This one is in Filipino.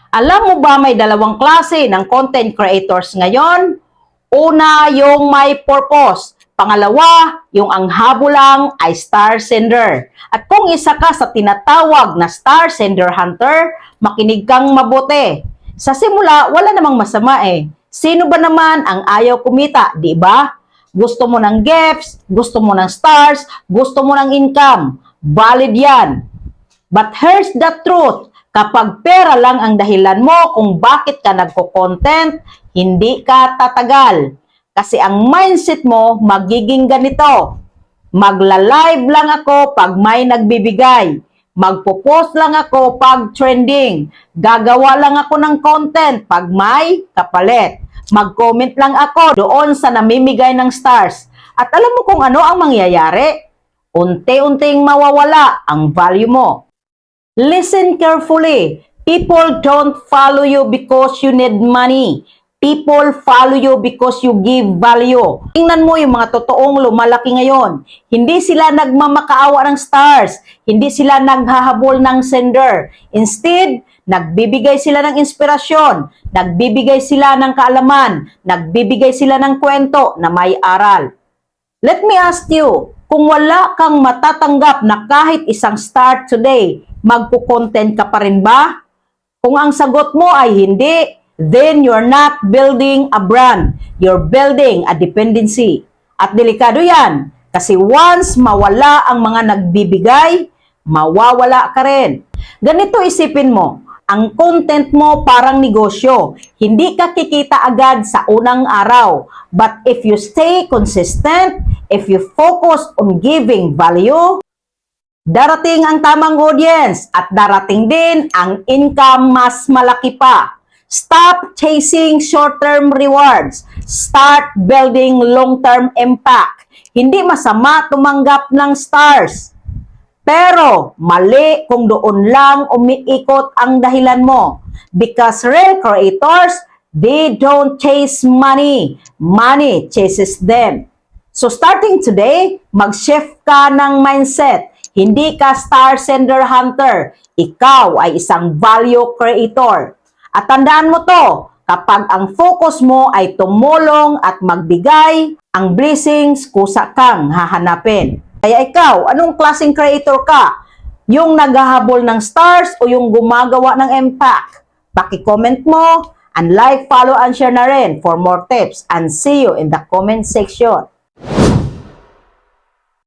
Alam mo ba may dalawang klase ng content creators ngayon? Una, yung may purpose. Pangalawa, yung ang habo lang ay star sender. At kung isa ka sa tinatawag na star sender hunter, makinig kang mabuti. Sa simula, wala namang masama eh. Sino ba naman ang ayaw kumita, di ba? Gusto mo ng gifts, gusto mo ng stars, gusto mo ng income. Valid yan. But here's the truth. Kapag pera lang ang dahilan mo kung bakit ka nagko-content, hindi ka tatagal. Kasi ang mindset mo magiging ganito. Magla-live lang ako pag may nagbibigay. Magpo-post lang ako pag trending. Gagawa lang ako ng content pag may kapalit. Mag-comment lang ako doon sa namimigay ng stars. At alam mo kung ano ang mangyayari? Unti-unting mawawala ang value mo. Listen carefully. People don't follow you because you need money. People follow you because you give value. Tingnan mo yung mga totoong lumalaki ngayon. Hindi sila nagmamakaawa ng stars. Hindi sila naghahabol ng sender. Instead, nagbibigay sila ng inspirasyon. Nagbibigay sila ng kaalaman. Nagbibigay sila ng kwento na may aral. Let me ask you, kung wala kang matatanggap na kahit isang star today, magpo-content ka pa rin ba? Kung ang sagot mo ay hindi, then you're not building a brand. You're building a dependency. At delikado yan. Kasi once mawala ang mga nagbibigay, mawawala ka rin. Ganito isipin mo, ang content mo parang negosyo. Hindi ka kikita agad sa unang araw. But if you stay consistent, if you focus on giving value, darating ang tamang audience at darating din ang income mas malaki pa. Stop chasing short-term rewards. Start building long-term impact. Hindi masama tumanggap ng stars. Pero mali kung doon lang umiikot ang dahilan mo. Because real creators, they don't chase money. Money chases them. So starting today, mag-shift ka ng mindset. Hindi ka star sender hunter. Ikaw ay isang value creator. At tandaan mo to, kapag ang focus mo ay tumulong at magbigay, ang blessings kusa kang hahanapin. Kaya ikaw, anong klaseng creator ka? Yung naghahabol ng stars o yung gumagawa ng impact? Paki-comment mo, and like, follow, and share na rin for more tips. And see you in the comment section.